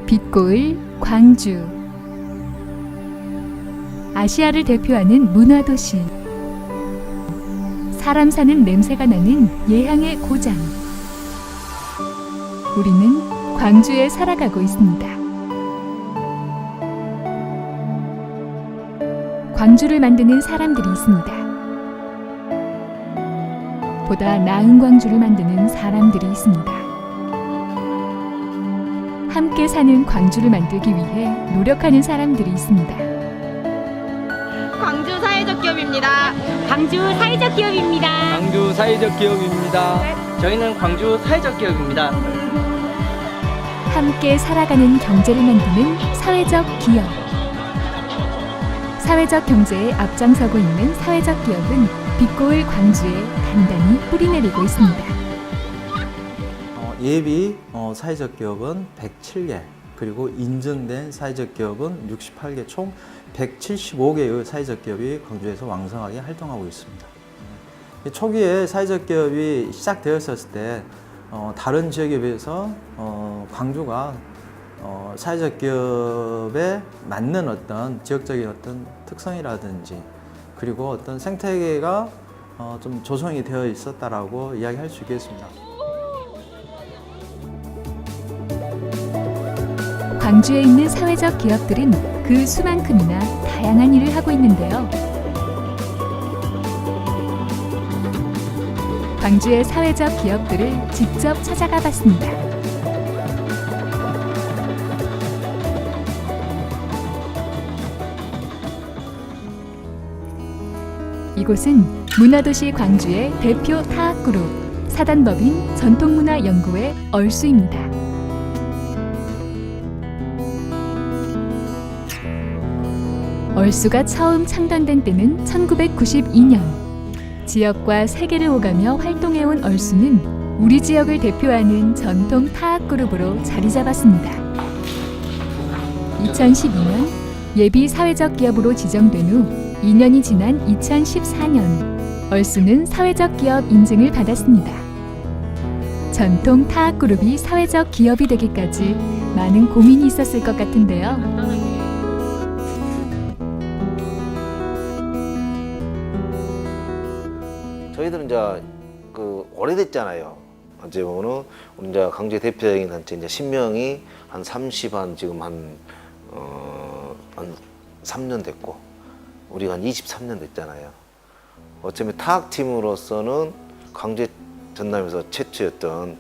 빛고을 광주. 아시아를 대표하는 문화도시. 사람 사는 냄새가 나는 예향의 고장. 우리는 광주에 살아가고 있습니다. 광주를 만드는 사람들이 있습니다. 보다 나은 광주를 만드는 사람들이 있습니다. 함께 사는 광주를 만들기 위해 노력하는 사람들이 있습니다. 광주 사회적 기업입니다. 광주 사회적 기업입니다. 광주 사회적 기업입니다. 저희는 광주 사회적 기업입니다. 함께 살아가는 경제를 만드는 사회적 기업. 사회적 경제에 앞장서고 있는 사회적 기업은 빛고을 광주에 단단히 뿌리내리고 있습니다. 예비 사회적 기업은 107개, 그리고 인증된 사회적 기업은 68개, 총 175개의 사회적 기업이 광주에서 왕성하게 활동하고 있습니다. 초기에 사회적 기업이 시작되었을 때 다른 지역에 비해서 광주가 사회적 기업에 맞는 어떤 지역적인 어떤 특성이라든지 그리고 어떤 생태계가 좀 조성이 되어 있었다라고 이야기할 수 있겠습니다. 광주에 있는 사회적 기업들은 그 수만큼이나 다양한 일을 하고 있는데요. 광주의 사회적 기업들을 직접 찾아가 봤습니다. 이곳은 문화도시 광주의 대표 타학그룹 사단법인 전통문화연구회 얼수입니다. 얼수가 처음 창단된 때는 1992년. 지역과 세계를 오가며 활동해온 얼수는 우리 지역을 대표하는 전통 타학그룹으로 자리 잡았습니다. 2012년 예비 사회적 기업으로 지정된 후 2년이 지난 2014년 얼수는 사회적 기업 인증을 받았습니다. 전통 타학그룹이 사회적 기업이 되기까지 많은 고민이 있었을 것 같은데요. 저희들은 이제 오래됐잖아요. 어찌 보면은 우리 이제 광주의 대표적인 단체 이제 신명이 한 30, 지금 한 3년 됐고, 우리가 한 23년 됐잖아요. 어쩌면 타학팀으로서는 광주 전남에서 최초였던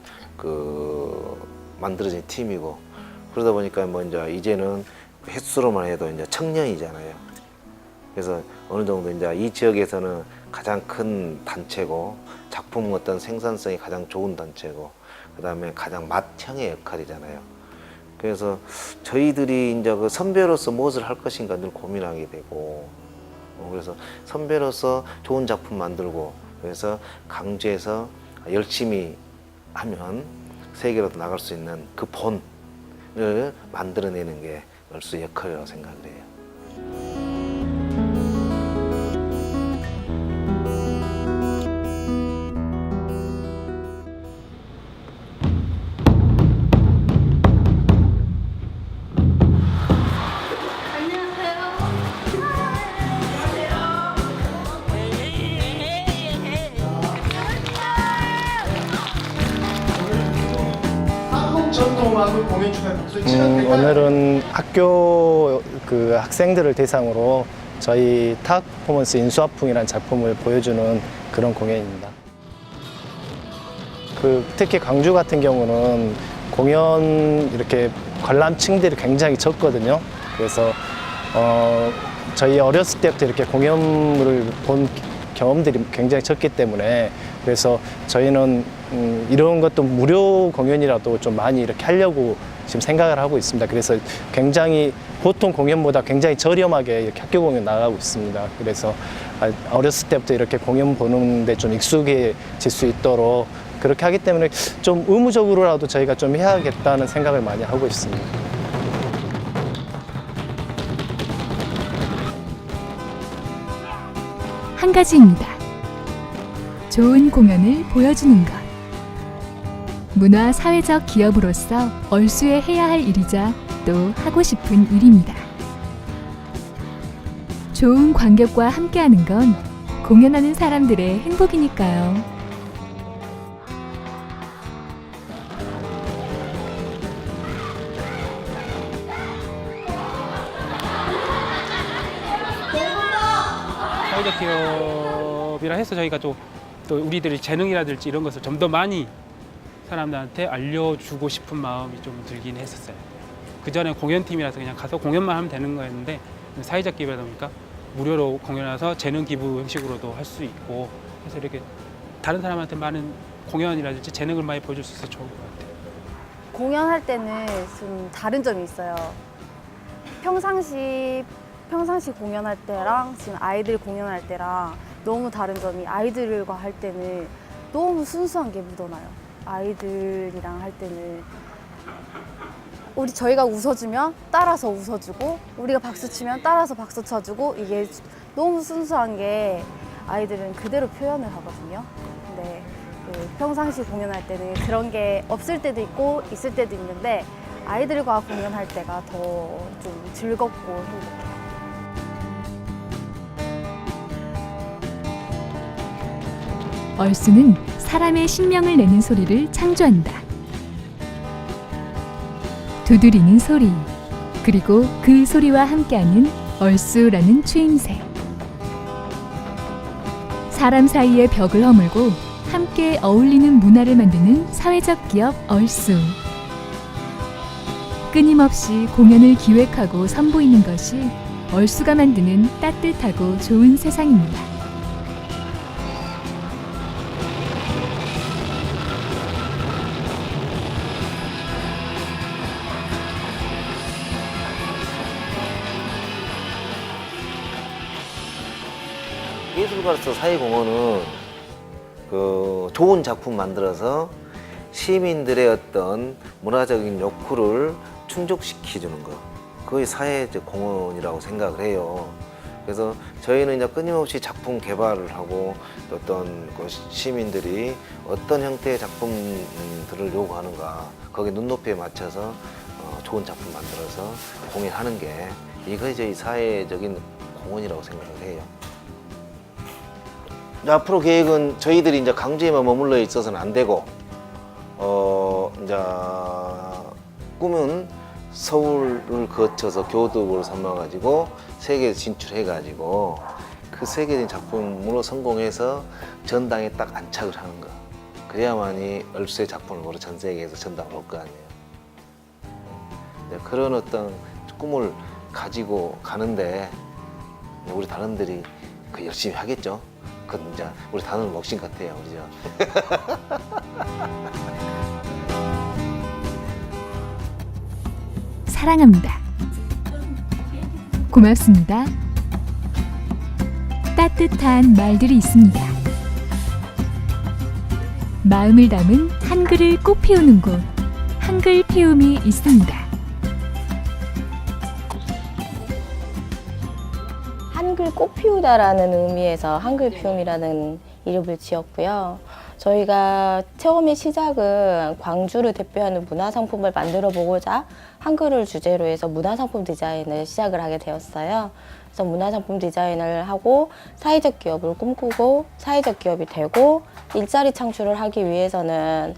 만들어진 팀이고, 그러다 보니까 뭐 이제는 횟수로만 해도 이제 청년이잖아요. 그래서 어느 정도 이제 이 지역에서는 가장 큰 단체고, 작품 어떤 생산성이 가장 좋은 단체고, 그 다음에 가장 맏형의 역할이잖아요. 그래서 저희들이 이제 선배로서 무엇을 할 것인가 늘 고민하게 되고, 그래서 선배로서 좋은 작품 만들고, 그래서 광주에서 열심히 하면 세계로도 나갈 수 있는 그 본을 만들어내는 게 얼수 역할이라고 생각을 해요. 전통음악을 공연 중에 박수 오늘은 학교 학생들을 대상으로 저희 타악 퍼포먼스 인수화풍이라는 작품을 보여주는 그런 공연입니다. 특히 광주 같은 경우는 공연 이렇게 관람층들이 굉장히 적거든요. 그래서 저희 어렸을 때부터 이렇게 공연을 본 경험들이 굉장히 적기 때문에, 그래서 저희는 이런 것도 무료 공연이라도 좀 많이 이렇게 하려고 지금 생각을 하고 있습니다. 그래서 굉장히 보통 공연보다 굉장히 저렴하게 이렇게 학교 공연 나가고 있습니다. 그래서 어렸을 때부터 이렇게 공연 보는데 좀 익숙해질 수 있도록 그렇게 하기 때문에 좀 의무적으로라도 저희가 좀 해야겠다는 생각을 많이 하고 있습니다. 한 가지입니다. 좋은 공연을 보여주는 것. 문화 사회적 기업으로서 얼수에 해야 할 일이자 것도 하고 싶은 일입니다. 좋은 관객과 함께하는 건 공연하는 사람들의 행복이니까요. 사회적 기업이라 해서 저희가 또 우리들의 재능이라든지 이런 것을 좀 더 많이 사람들한테 알려주고 싶은 마음이 좀 들긴 했었어요. 그전에 공연팀이라서 그냥 가서 공연만 하면 되는 거였는데 사회적 기업이다 보니까 무료로 공연해서 재능 기부 형식으로도 할 수 있고 그래서 이렇게 다른 사람한테 많은 공연이라든지 재능을 많이 보여줄 수 있어서 좋은 것 같아요. 공연할 때는 좀 다른 점이 있어요. 평상시 공연할 때랑 지금 아이들 공연할 때랑 너무 다른 점이 아이들과 할 때는 너무 순수한 게 묻어나요. 아이들이랑 할 때는 저희가 웃어주면 따라서 웃어주고 우리가 박수 치면 따라서 박수 쳐주고 이게 너무 순수한 게 아이들은 그대로 표현을 하거든요. 근데 평상시 공연할 때는 그런 게 없을 때도 있고 있을 때도 있는데 아이들과 공연할 때가 더 좀 즐겁고 행복해요. 얼쑤는 사람의 신명을 내는 소리를 창조한다. 두드리는 소리, 그리고 그 소리와 함께하는 얼쑤라는 추임새. 사람 사이의 벽을 허물고 함께 어울리는 문화를 만드는 사회적 기업 얼쑤. 끊임없이 공연을 기획하고 선보이는 것이 얼쑤가 만드는 따뜻하고 좋은 세상입니다. 예술가로서 사회공헌은 좋은 작품 만들어서 시민들의 어떤 문화적인 욕구를 충족시켜주는 것. 그게 사회적 공헌이라고 생각을 해요. 그래서 저희는 이제 끊임없이 작품 개발을 하고 어떤 시민들이 어떤 형태의 작품들을 요구하는가 거기에 눈높이에 맞춰서 좋은 작품 만들어서 공연하는 게 이것이 저희 사회적인 공헌이라고 생각을 해요. 앞으로 계획은 저희들이 이제 광주에만 머물러 있어서는 안 되고, 이제 꿈은 서울을 거쳐서 교도국을 삼아가지고 세계에 진출해가지고 그 세계적인 작품으로 성공해서 전당에 딱 안착을 하는 거. 그래야만이 얼쑤의 작품을 전 세계에서 전당을 올 거 아니에요. 그런 어떤 꿈을 가지고 가는데 우리 단원들이 열심히 하겠죠. 그 이제 우리 단원 먹신 같아요, 우리죠. 사랑합니다. 고맙습니다. 따뜻한 말들이 있습니다. 마음을 담은 한글을 꽃 피우는 곳, 한글 피움이 있습니다. 한글 꽃 피우다라는 의미에서 한글 피움이라는 이름을 지었고요. 저희가 처음에 시작은 광주를 대표하는 문화상품을 만들어 보고자 한글을 주제로 해서 문화상품 디자인을 시작을 하게 되었어요. 그래서 문화상품 디자인을 하고 사회적 기업을 꿈꾸고 사회적 기업이 되고 일자리 창출을 하기 위해서는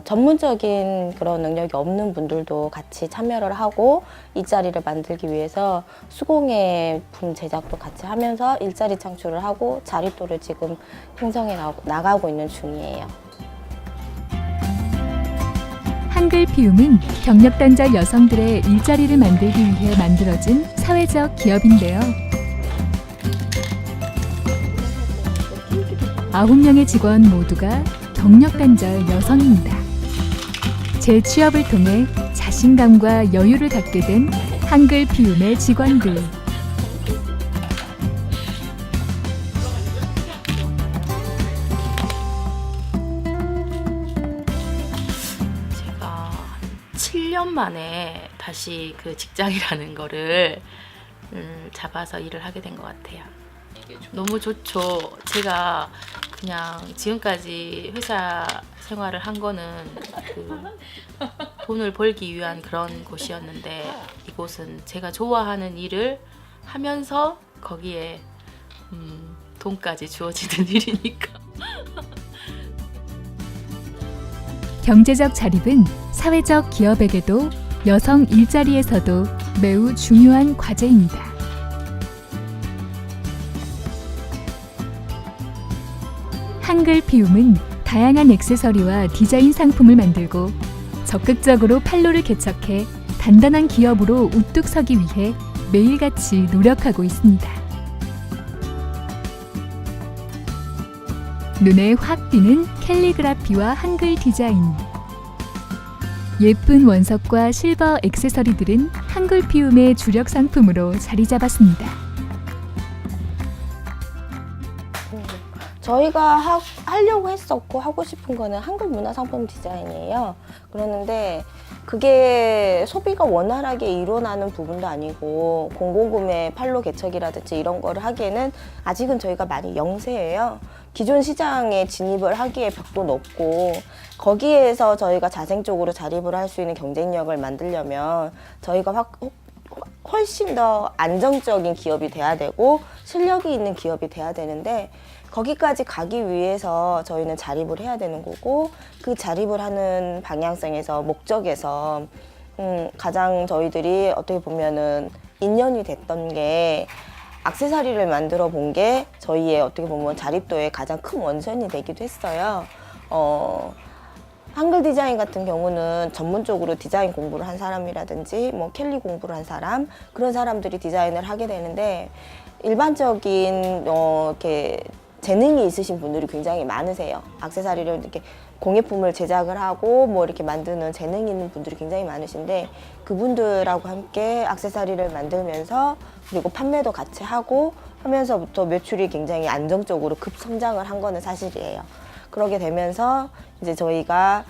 전문적인 그런 능력이 없는 분들도 같이 참여를 하고 일자리를 만들기 위해서 수공예품 제작도 같이 하면서 일자리 창출을 하고 자립도를 지금 형성해 나가고 있는 중이에요. 한글 피움은 경력단절 여성들의 일자리를 만들기 위해 만들어진 사회적 기업인데요. 9명의 직원 모두가 경력단절 여성입니다. 재취업을 통해 자신감과 여유를 갖게 된 한글 피움의 직원들. 제가 7년 만에 다시 그 직장이라는 거를 잡아서 일을 하게 된 것 같아요. 너무 좋죠. 제가 그냥 지금까지 회사 생활을 한 거는 그 돈을 벌기 위한 그런 곳이었는데 이곳은 제가 좋아하는 일을 하면서 거기에 돈까지 주어지는 일이니까. 경제적 자립은 사회적 기업에게도 여성 일자리에서도 매우 중요한 과제입니다. 한글 피움은 다양한 액세서리와 디자인 상품을 만들고 적극적으로 판로를 개척해 단단한 기업으로 우뚝 서기 위해 매일같이 노력하고 있습니다. 눈에 확 띄는 캘리그라피와 한글 디자인. 예쁜 원석과 실버 액세서리들은 한글 피움의 주력 상품으로 자리 잡았습니다. 저희가 하려고 했었고 하고 싶은 거는 한글 문화상품 디자인이에요. 그러는데 그게 소비가 원활하게 일어나는 부분도 아니고 공공구매 판로 개척이라든지 이런 거를 하기에는 아직은 저희가 많이 영세예요. 기존 시장에 진입을 하기에 벽도 높고 거기에서 저희가 자생적으로 자립을 할 수 있는 경쟁력을 만들려면 저희가 훨씬 더 안정적인 기업이 돼야 되고 실력이 있는 기업이 돼야 되는데 거기까지 가기 위해서 저희는 자립을 해야 되는 거고 그 자립을 하는 방향성에서 목적에서 가장 저희들이 어떻게 보면은 인연이 됐던 게 액세서리를 만들어 본 게 저희의 어떻게 보면 자립도의 가장 큰 원천이 되기도 했어요. 한글 디자인 같은 경우는 전문적으로 디자인 공부를 한 사람이라든지 뭐 캘리 공부를 한 사람 그런 사람들이 디자인을 하게 되는데 일반적인 이렇게 재능이 있으신 분들이 굉장히 많으세요. 액세서리를 이렇게 공예품을 제작을 하고 뭐 이렇게 만드는 재능 있는 분들이 굉장히 많으신데 그분들하고 함께 액세서리를 만들면서 그리고 판매도 같이 하고 하면서부터 매출이 굉장히 안정적으로 급성장을 한 거는 사실이에요. 그러게 되면서 이제 저희가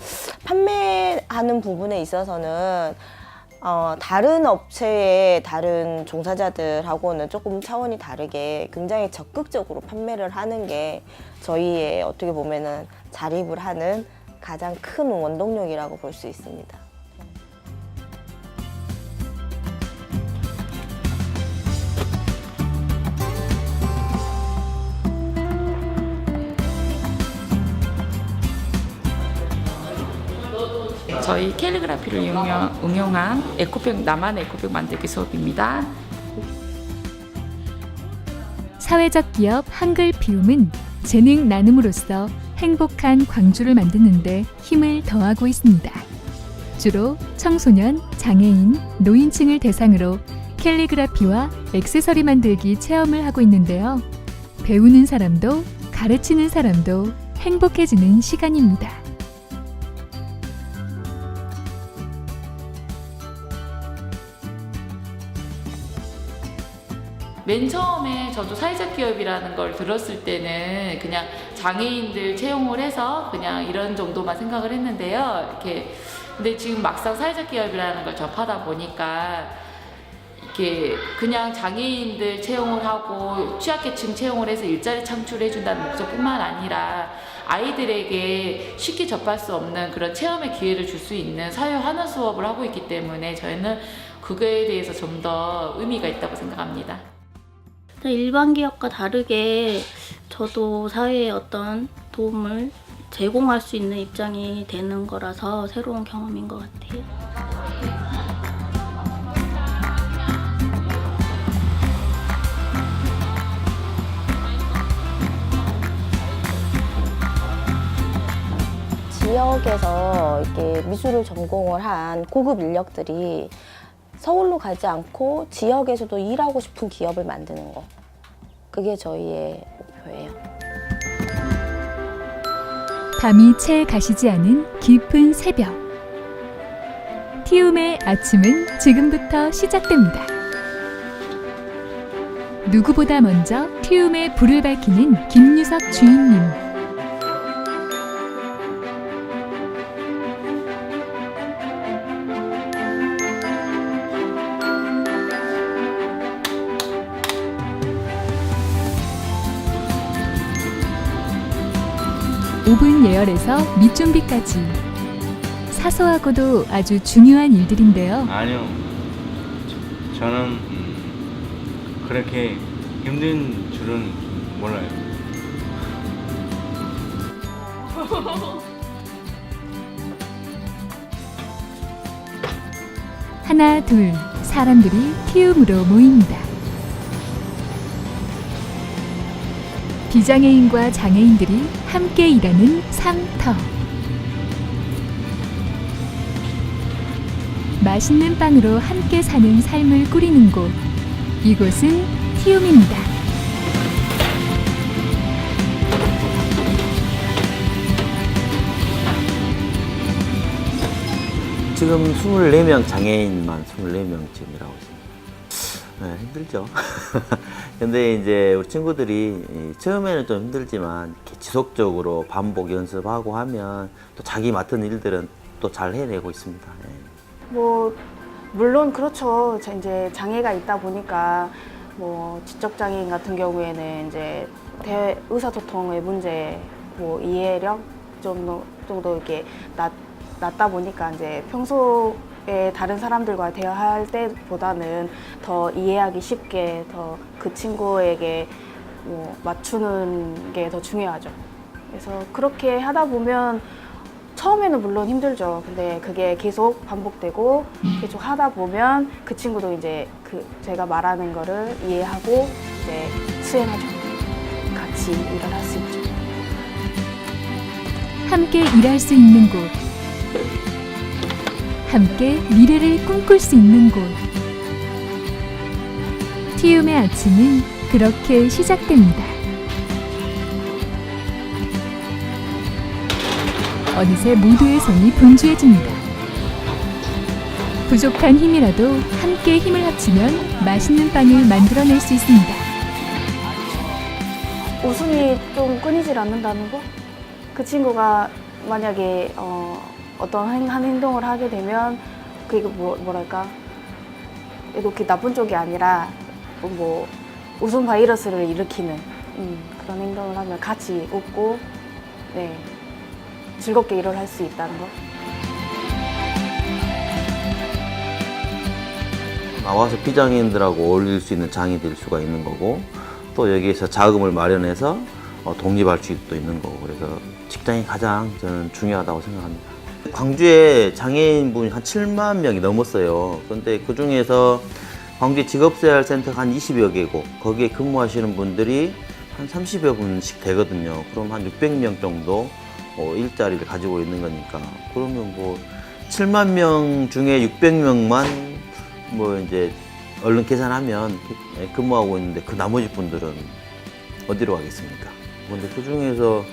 판매하는 부분에 있어서는 다른 업체의 다른 종사자들하고는 조금 차원이 다르게 굉장히 적극적으로 판매를 하는 게 저희의 어떻게 보면은 자립을 하는 가장 큰 원동력이라고 볼 수 있습니다. 저희 캘리그라피를 응용한 에코백 나만의 에코백 만들기 수업입니다. 사회적 기업 한글 피움은 재능 나눔으로써 행복한 광주를 만드는데 힘을 더하고 있습니다. 주로 청소년, 장애인, 노인층을 대상으로 캘리그라피와 액세서리 만들기 체험을 하고 있는데요. 배우는 사람도 가르치는 사람도 행복해지는 시간입니다. 맨 처음에 저도 사회적 기업이라는 걸 들었을 때는 그냥 장애인들 채용을 해서 그냥 이런 정도만 생각을 했는데요. 이렇게 근데 지금 막상 사회적 기업이라는 걸 접하다 보니까 이렇게 그냥 장애인들 채용을 하고 취약계층 채용을 해서 일자리 창출해 준다는 목적뿐만 아니라 아이들에게 쉽게 접할 수 없는 그런 체험의 기회를 줄 수 있는 사회 환원 수업을 하고 있기 때문에 저희는 그거에 대해서 좀 더 의미가 있다고 생각합니다. 일반 기업과 다르게 저도 사회에 어떤 도움을 제공할 수 있는 입장이 되는 거라서 새로운 경험인 것 같아요. 지역에서 이렇게 미술을 전공을 한 고급 인력들이 서울로 가지 않고 지역에서도 일하고 싶은 기업을 만드는 거. 그게 저희의 목표예요. 밤이 채 가시지 않은 깊은 새벽. 티움의 아침은 지금부터 시작됩니다. 누구보다 먼저 티움의 불을 밝히는 김유석 주인님. 오븐 예열에서 밑준비까지 사소하고도 아주 중요한 일들인데요. 아니요. 저는 그렇게 힘든 줄은 몰라요. 하나 둘 사람들이 키움으로 모입니다. 비장애인과 장애인들이 함께 일하는 상터. 맛있는 빵으로 함께 사는 삶을 꾸리는 곳. 이곳은 키움입니다. 지금 24명 장애인만 24명쯤이라고 있습니다. 네, 힘들죠. 근데 이제 우리 친구들이 처음에는 좀 힘들지만 이렇게 지속적으로 반복 연습하고 하면 또 자기 맡은 일들은 또 잘 해내고 있습니다. 네. 뭐 물론 그렇죠. 이제 장애가 있다 보니까 뭐 지적 장애인 같은 경우에는 이제 의사소통의 문제, 뭐 이해력 정도 이렇게 낮다 보니까 이제 평소에 다른 사람들과 대화할 때보다는 더 이해하기 쉽게 더 그 친구에게 뭐 맞추는 게 더 중요하죠. 그래서 그렇게 하다 보면 처음에는 물론 힘들죠. 근데 그게 계속 반복되고 계속 하다 보면 그 친구도 이제 제가 말하는 거를 이해하고 이제 수행하죠. 같이 일을 할 수 있죠. 함께 일할 수 있는 곳. 함께 미래를 꿈꿀 수 있는 곳. 키움의 아침은 그렇게 시작됩니다. 어느새 모두의 손이 분주해집니다. 부족한 힘이라도 함께 힘을 합치면 맛있는 빵을 만들어낼 수 있습니다. 웃음이 좀 끊이질 않는다는 거? 그 친구가 만약에 어떤 한 행동을 하게 되면 그게 뭐랄까 이렇게 나쁜 쪽이 아니라 뭐 웃음 바이러스를 일으키는 그런 행동을 하면 같이 웃고 네, 즐겁게 일을 할 수 있다는 거. 나와서 비장애인들하고 어울릴 수 있는 장이 될 수가 있는 거고 또 여기에서 자금을 마련해서 독립할 수도 있는 거고 그래서 직장이 가장 저는 중요하다고 생각합니다. 광주에 장애인분이 한 7만 명이 넘었어요. 그런데 그 중에서 광주 직업재활센터가 한 20여 개고 거기에 근무하시는 분들이 한 30여 분씩 되거든요. 그럼 한 600명 정도 일자리를 가지고 있는 거니까 그러면 뭐 7만 명 중에 600명만 뭐 이제 얼른 계산하면 근무하고 있는데 그 나머지 분들은 어디로 가겠습니까? 근데 그 중에서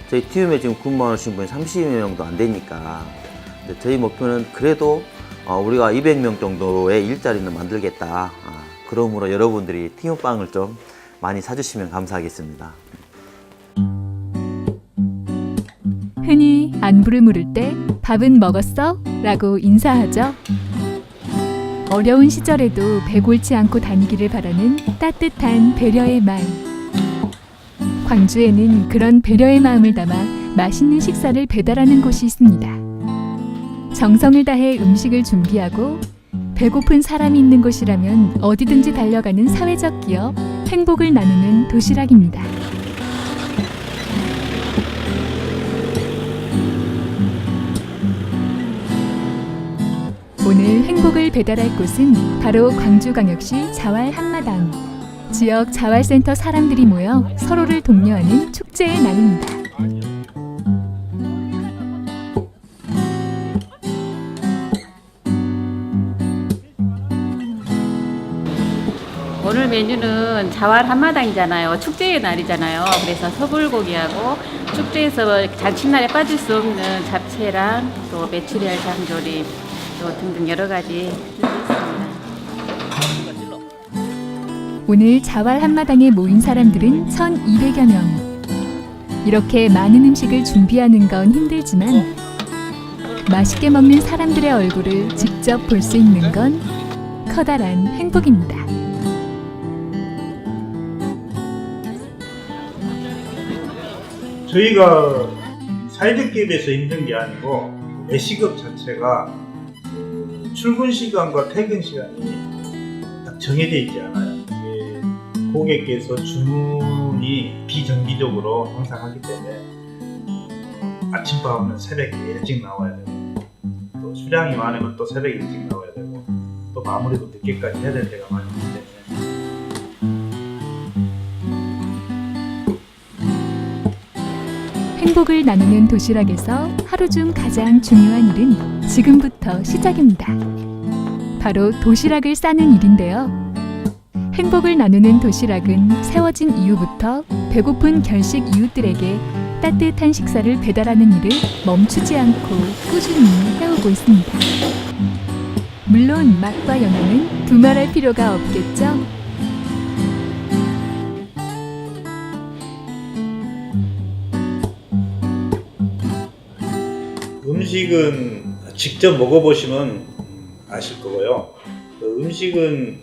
저희 키움에 지금 근무하시는 분이 30여 명도 안 되니까 근데 저희 목표는 그래도 우리가 200명 정도의 일자리는 만들겠다. 그러므로 여러분들이 키움빵을 좀 많이 사주시면 감사하겠습니다. 흔히 안부를 물을 때 밥은 먹었어? 라고 인사하죠. 어려운 시절에도 배골치 않고 다니기를 바라는 따뜻한 배려의 마음. 광주에는 그런 배려의 마음을 담아 맛있는 식사를 배달하는 곳이 있습니다. 정성을 다해 음식을 준비하고 배고픈 사람이 있는 곳이라면 어디든지 달려가는 사회적 기업, 행복을 나누는 도시락입니다. 오늘 행복을 배달할 곳은 바로 광주광역시 자활 한마당. 지역 자활센터 사람들이 모여 서로를 독려하는 축제의 날입니다. 오늘 메뉴는 자활 한마당이잖아요. 축제의 날이잖아요. 그래서 소불고기하고 축제에서 잔칫날에 빠질 수 없는 잡채랑 또 메추리알 장조림 또 등등 여러 가지 있습니다. 오늘 자활 한마당에 모인 사람들은 1,200여 명. 이렇게 많은 음식을 준비하는 건 힘들지만 맛있게 먹는 사람들의 얼굴을 직접 볼 수 있는 건 커다란 행복입니다. 저희가 사회적 기업에서 힘든 게 아니고 S시급 자체가 출근 시간과 퇴근 시간이 딱 정해져 있지 않아요. 이게 고객께서 주문이 비정기적으로 항상 하기 때문에 아침밥은 새벽에 일찍 나와야 되고, 또 수량이 많으면 또 새벽에 일찍 나와야 되고, 또 마무리도 늦게까지 해야 될 때가 많기 때문에 행복을 나누는 도시락에서 하루 중 가장 중요한 일은 지금부터 시작입니다. 바로 도시락을 싸는 일인데요. 행복을 나누는 도시락은 세워진 이후부터 배고픈 결식 이웃들에게 따뜻한 식사를 배달하는 일을 멈추지 않고 꾸준히 해오고 있습니다. 물론 맛과 영양은 두말할 필요가 없겠죠? 음식은 직접 먹어보시면 아실 거고요. 그 음식은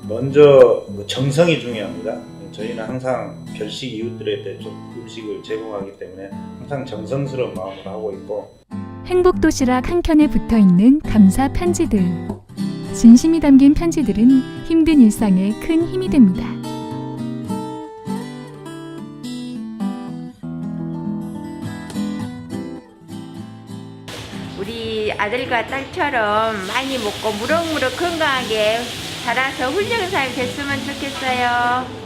먼저 정성이 중요합니다. 저희는 항상 결식 이웃들한테 좀 음식을 제공하기 때문에 항상 정성스러운 마음으로 하고 있고, 행복 도시락 한 켠에 붙어 있는 감사 편지들. 진심이 담긴 편지들은 힘든 일상에 큰 힘이 됩니다. 우리 아들과 딸처럼 많이 먹고 무럭무럭 건강하게 자라서 훌륭한 사람이 됐으면 좋겠어요.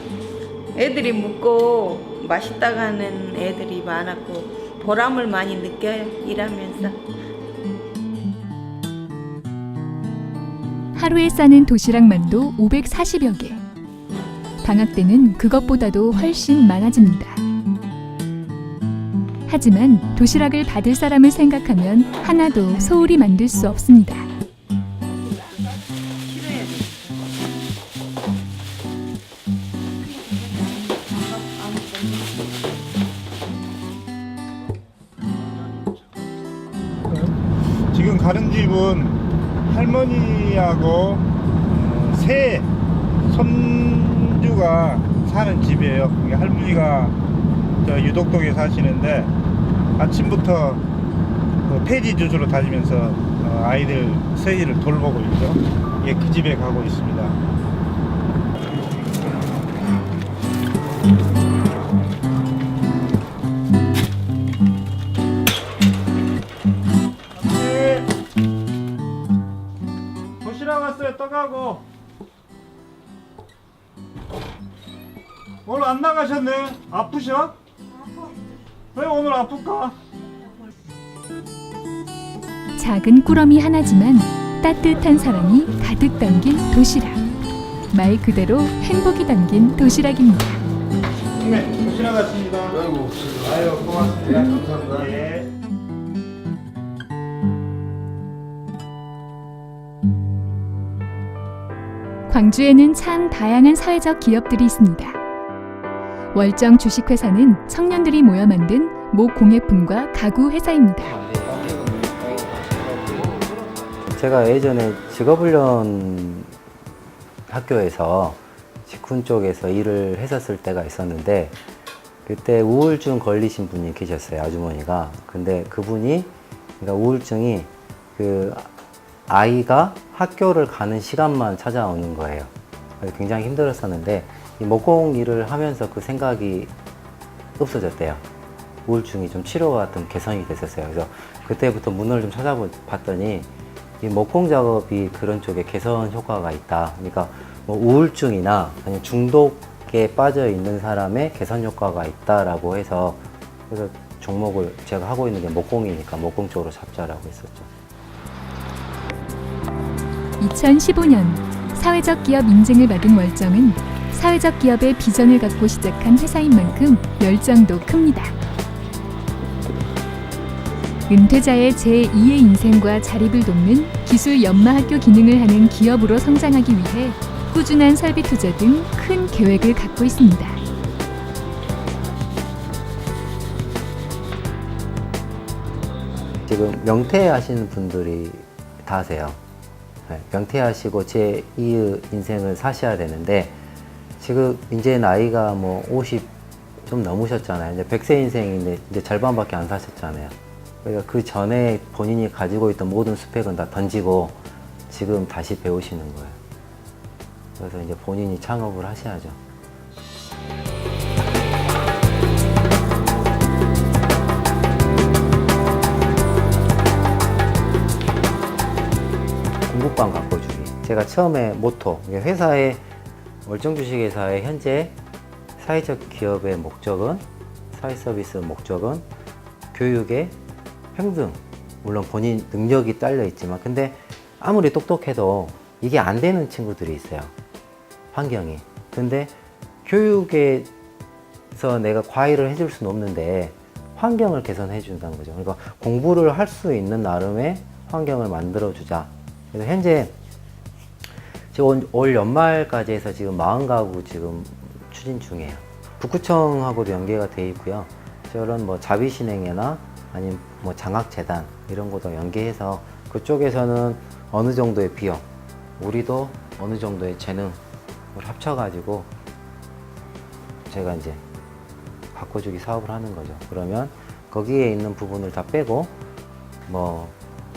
애들이 묻고 맛있다고 하는 애들이 많았고 보람을 많이 느껴요, 일하면서. 하루에 싸는 도시락만도 540여 개. 방학 때는 그것보다도 훨씬 많아집니다. 하지만 도시락을 받을 사람을 생각하면 하나도 소홀히 만들 수 없습니다. 지금 가는 집은 할머니하고 세 손주가 사는 집이에요. 할머니가 저 유독동에 사시는데 아침부터 폐지 주스로 다니면서 아이들 세일을 돌보고 있죠. 예, 그 집에 가고 있습니다. 도시락 왔어요. 떠가고. 오늘 안 나가셨네. 아프셔? 왜 오늘 아플까? 작은 꾸러미 하나지만 따뜻한 사랑이 가득 담긴 도시락. 말 그대로 행복이 담긴 도시락입니다. 네, 도시락 왔습니다. 아유, 고맙습니다. 감사합니다. 예. 광주에는 참 다양한 사회적 기업들이 있습니다. 월정 주식회사는 청년들이 모여 만든 목공예품과 가구 회사입니다. 제가 예전에 직업훈련 학교에서 직훈 쪽에서 일을 했었을 때가 있었는데, 그때 우울증 걸리신 분이 계셨어요, 아주머니가. 근데 그분이, 그러니까 우울증이 그 아이가 학교를 가는 시간만 찾아오는 거예요. 그래서 굉장히 힘들었었는데, 이 목공 일을 하면서 그 생각이 없어졌대요. 우울증이 좀 치료가 좀 개선이 됐었어요. 그래서 그때부터 문헌을 좀 찾아봤더니 이 목공 작업이 그런 쪽에 개선 효과가 있다. 그러니까 뭐 우울증이나 아니면 중독에 빠져 있는 사람의 개선 효과가 있다라고 해서, 그래서 종목을 제가 하고 있는 게 목공이니까 목공 쪽으로 잡자라고 했었죠. 2015년 사회적 기업 인증을 받은 월정은 사회적 기업의 비전을 갖고 시작한 회사인 만큼 열정도 큽니다. 은퇴자의 제2의 인생과 자립을 돕는 기술 연마학교 기능을 하는 기업으로 성장하기 위해 꾸준한 설비 투자 등 큰 계획을 갖고 있습니다. 지금 명퇴하시는 분들이 다 하세요. 네, 명퇴하시고 제2의 인생을 사셔야 되는데, 지금 이제 나이가 뭐 50 좀 넘으셨잖아요. 이제 100세 인생인데 이제 절반밖에 안 사셨잖아요. 그러니까 그 전에 본인이 가지고 있던 모든 스펙은 다 던지고 지금 다시 배우시는 거예요. 그래서 이제 본인이 창업을 하셔야죠. 공부방 바꿔주기. 제가 처음에 모토, 회사의 월정주식회사의 현재 사회적 기업의 목적은, 사회 서비스 목적은 교육의 평등. 물론 본인 능력이 딸려 있지만, 근데 아무리 똑똑해도 이게 안 되는 친구들이 있어요. 환경이. 근데 교육에서 내가 과외를 해줄 수는 없는데 환경을 개선해 준다는 거죠. 그러니까 공부를 할 수 있는 나름의 환경을 만들어 주자. 그래서 현재 지금 올 연말까지 해서 지금 40가구 지금 추진 중이에요. 북구청하고도 연계가 돼 있고요. 저런 뭐 자비신행회나 아니면 뭐 장학재단 이런 것도 연계해서 그쪽에서는 어느 정도의 비용, 우리도 어느 정도의 재능을 합쳐가지고 제가 이제 바꿔주기 사업을 하는 거죠. 그러면 거기에 있는 부분을 다 빼고 뭐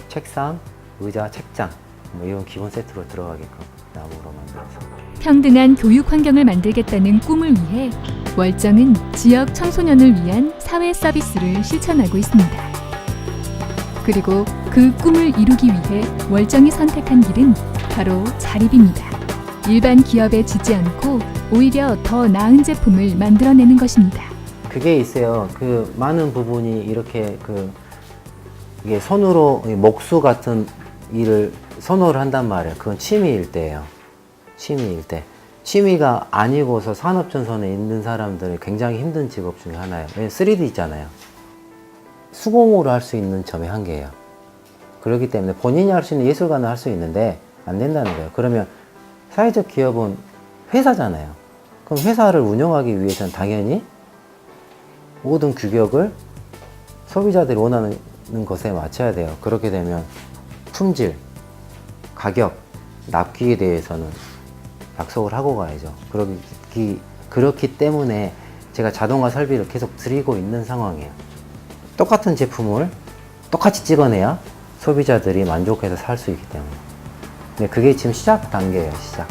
책상, 의자, 책장 뭐 이런 기본 세트로 들어가게끔 나무로 만들어서. 평등한 교육 환경을 만들겠다는 꿈을 위해 월정은 지역 청소년을 위한 사회 서비스를 실천하고 있습니다. 그리고 그 꿈을 이루기 위해 월정이 선택한 길은 바로 자립입니다. 일반 기업에 지지 않고 오히려 더 나은 제품을 만들어내는 것입니다. 그게 있어요. 그 많은 부분이 이렇게 이게 손으로 목수 같은 일을 선호를 한단 말이에요. 그건 취미일 때예요. 취미일 때. 취미가 아니고서 산업전선에 있는 사람들은 굉장히 힘든 직업 중에 하나예요. 왜냐면 3D 있잖아요. 수공으로 할 수 있는 점의 한계예요. 그렇기 때문에 본인이 할 수 있는 예술가는 할 수 있는데 안 된다는 거예요. 그러면 사회적 기업은 회사잖아요. 그럼 회사를 운영하기 위해서는 당연히 모든 규격을 소비자들이 원하는 것에 맞춰야 돼요. 그렇게 되면 품질, 가격, 납기에 대해서는 약속을 하고 가야죠. 그렇기 때문에 제가 자동화 설비를 계속 드리고 있는 상황이에요. 똑같은 제품을 똑같이 찍어내야 소비자들이 만족해서 살 수 있기 때문에. 근데 그게 지금 시작 단계예요, 시작.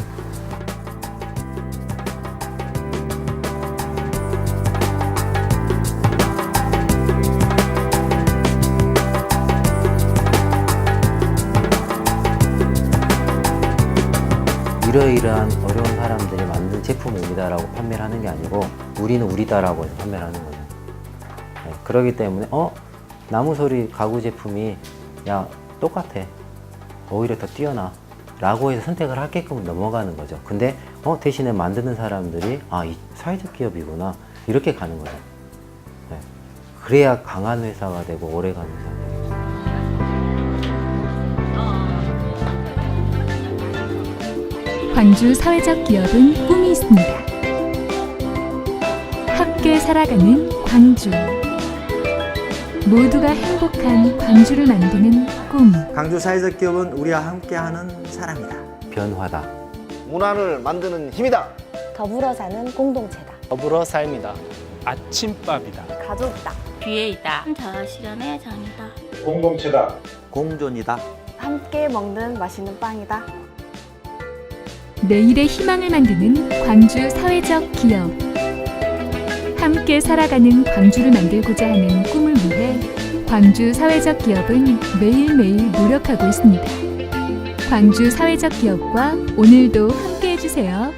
이러이러한 어려운 사람들이 만든 제품입니다라고 판매를 하는 게 아니고 우리는 우리다라고 해서 판매를 하는 거죠. 네, 그렇기 때문에 나무소리 가구 제품이 야 똑같아, 오히려 더 뛰어나 라고 해서 선택을 하게끔 넘어가는 거죠. 근데 대신에 만드는 사람들이 이 사회적 기업이구나 이렇게 가는 거죠. 네. 그래야 강한 회사가 되고 오래가는 회사가 되죠. 광주 사회적 기업은 꿈이 있습니다. 함께 살아가는 광주. 모두가 행복한 광주를 만드는 꿈. 광주 사회적 기업은 우리와 함께하는 사람이다. 변화다. 문화를 만드는 힘이다. 더불어 사는 공동체다. 더불어 삶이다. 아침밥이다. 가족이다. 기회이다. 자아실현의 장이다. 공동체다. 공존이다. 함께 먹는 맛있는 빵이다. 내일의 희망을 만드는 광주 사회적 기업. 함께 살아가는 광주를 만들고자 하는 꿈을 위해 광주 사회적 기업은 매일매일 노력하고 있습니다. 광주 사회적 기업과 오늘도 함께 해주세요.